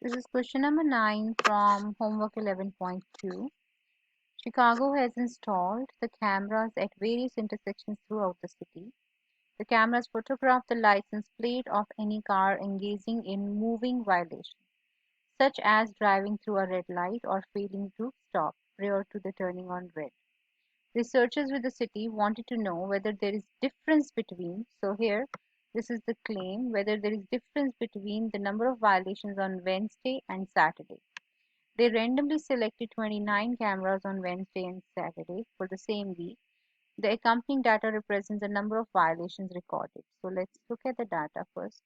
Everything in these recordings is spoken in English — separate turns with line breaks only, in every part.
This is question number 9 from Homework 11.2. Chicago has installed the cameras at various intersections throughout the city. The cameras photograph the license plate of any car engaging in moving violation, such as driving through a red light or failing to stop prior to the turning on red. Researchers with the city wanted to know whether there is difference between, so here this is the claim, whether there is difference between the number of violations on Wednesday and Saturday. They randomly selected 29 cameras on Wednesday and Saturday for the same week. The accompanying data represents the number of violations recorded. So let's look at the data first.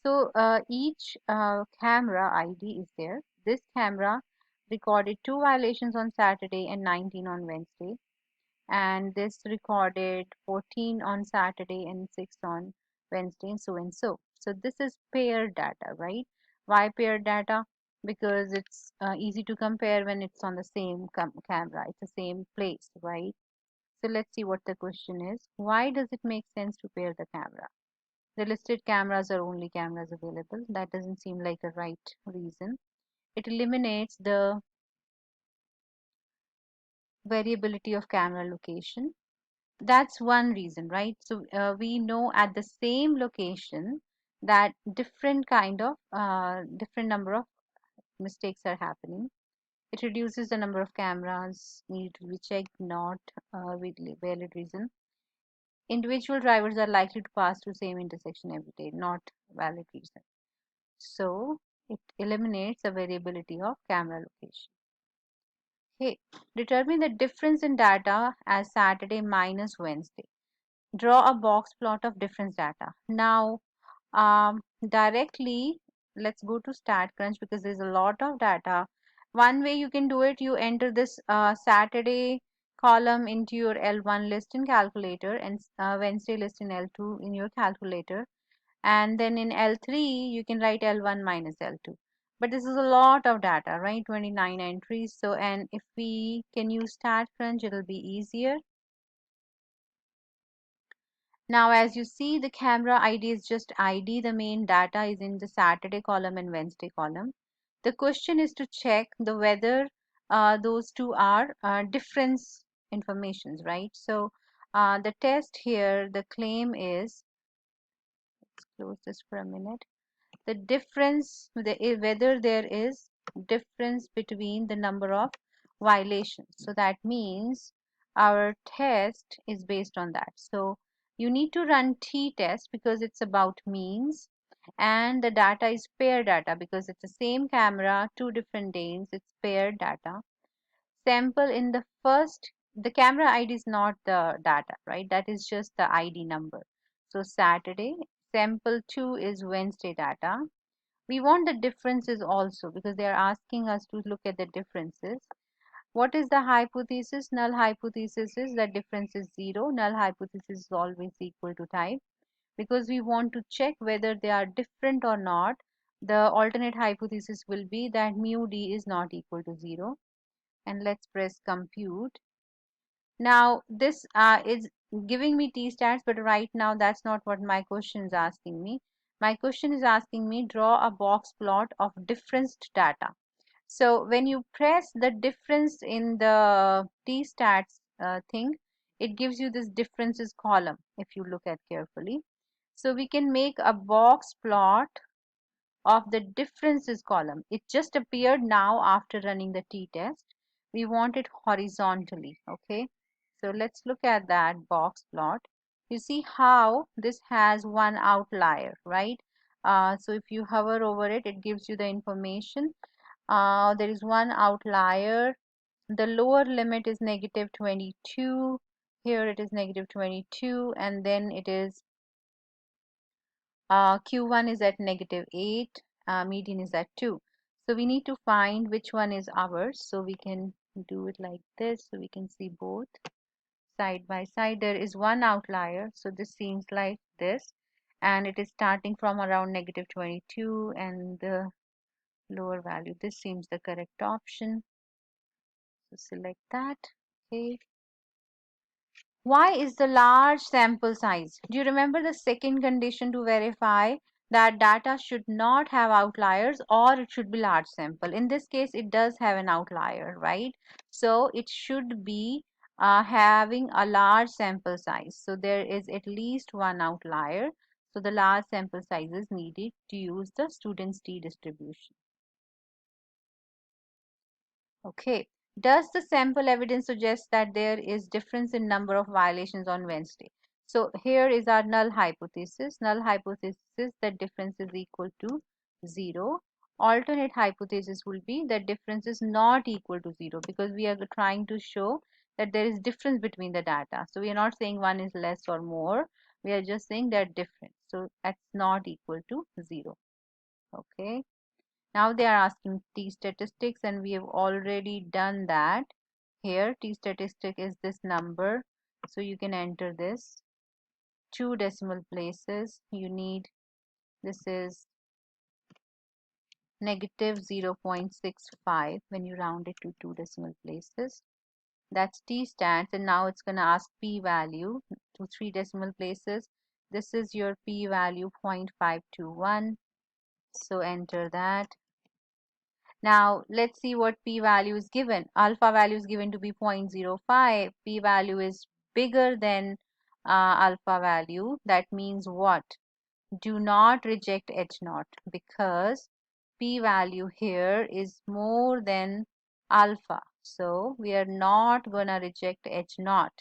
So each camera ID is there. This camera recorded 2 violations on Saturday and 19 on Wednesday. And this recorded 14 on Saturday and 6 on Wednesday, and so and so. So this is paired data, right? Why paired data? Because it's easy to compare when it's on the same camera, it's the same place, right? So let's see what the question is. Why does it make sense to pair the camera? The listed cameras are only cameras available. That doesn't seem like a right reason. It eliminates the variability of camera location. That's one reason, right? So we know at the same location that different number of mistakes are happening. It reduces the number of cameras needed to be checked, not with valid reason. Individual drivers are likely to pass through same intersection every day, not valid reason. So it eliminates the variability of camera location. Okay, determine the difference in data as Saturday minus Wednesday. Draw a box plot of difference data. Now, directly, let's go to StatCrunch because there's a lot of data. One way you can do it, you enter this Saturday column into your L1 list in calculator and Wednesday list in L2 in your calculator. And then in L3, you can write L1 minus L2. But this is a lot of data, right? 29 entries. So, and if we can use StatCrunch, it'll be easier. Now, as you see, the camera ID is just ID. The main data is in the Saturday column and Wednesday column. The question is to check the whether those two are difference informations, right? So the test here, the claim is, let's close this for a minute. The difference, whether there is difference between the number of violations. So that means our test is based on that. So you need to run t-test because it's about means, and the data is paired data because it's the same camera, 2 different days, it's paired data. Sample in the first, the camera ID is not the data, right? That is just the ID number. So Saturday, sample 2 is Wednesday data. We want the differences also because they are asking us to look at the differences. What is the hypothesis? Null hypothesis is that difference is 0. Null hypothesis is always equal to type. Because we want to check whether they are different or not, the alternate hypothesis will be that mu d is not equal to 0. And let's press compute. Now this is giving me t-stats, but right now that's not what my question is asking me. My question is asking me draw a box plot of differenced data. So when you press the difference in the t-stats thing, it gives you this differences column if you look at carefully. So we can make a box plot of the differences column. It just appeared now after running the t-test. We want it horizontally, okay? So let's look at that box plot. You see how this has one outlier, right? So if you hover over it, it gives you the information. There is one outlier. The lower limit is negative 22. Here it is negative 22, and then it is Q1 is at negative 8, median is at 2. So we need to find which one is ours. So we can do it like this. So we can see both side by side. There is one outlier. So this seems like this. And it is starting from around negative 22 and the lower value. This seems the correct option. So select that. Okay. Why is the large sample size? Do you remember the second condition to verify that data should not have outliers or it should be large sample. In this case, it does have an outlier, right? So it should be having a large sample size. So there is at least one outlier. So the large sample size is needed to use the student's t distribution. Okay. Does the sample evidence suggest that there is difference in number of violations on Wednesday? So here is our null hypothesis. Null hypothesis that difference is equal to 0. Alternate hypothesis will be that difference is not equal to 0 because we are trying to show that there is difference between the data. So we are not saying one is less or more. We are just saying they're different. So that's not equal to 0. Okay. Now they are asking t statistics and we have already done that. Here t statistic is this number. So you can enter this. 2 decimal places. You need, this is negative 0.65 when you round it to 2 decimal places. That's t stats and now it's going to ask p value to 3 decimal places. This is your p value 0.521. So enter that. Now let's see what p-value is given. Alpha value is given to be 0.05. P-value is bigger than alpha value. That means what? Do not reject H naught because p-value here is more than alpha. So we are not gonna reject H naught.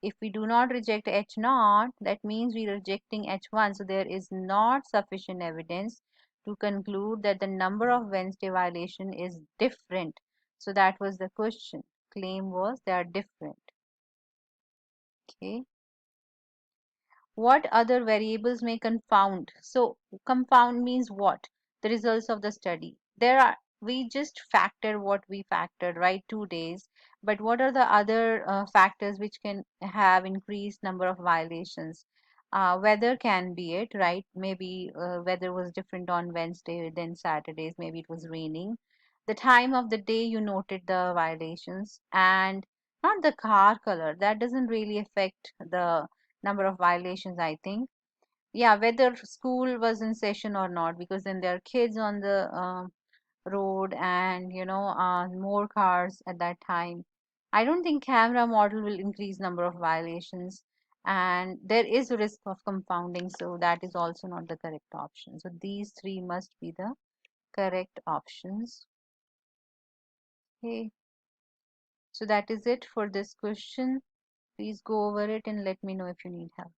If we do not reject H naught, that means we are rejecting H1. So there is not sufficient evidence to conclude that the number of Wednesday violation is different. So that was the question. Claim was they are different. Okay. What other variables may confound? So confound means what? The results of the study. There are, we just factor what we factored, right? 2 days. But what are the other factors which can have increased number of violations? Weather can be it, right? Maybe weather was different on Wednesday than Saturdays. Maybe it was raining. The time of the day you noted the violations and not the car color. That doesn't really affect the number of violations, I think. Yeah, whether school was in session or not, because then there are kids on the road and more cars at that time. I don't think camera model will increase number of violations, and there is a risk of confounding, so that is also not the correct option. So these three must be the correct options. Okay, so that is it for this question. Please go over it and let me know if you need help.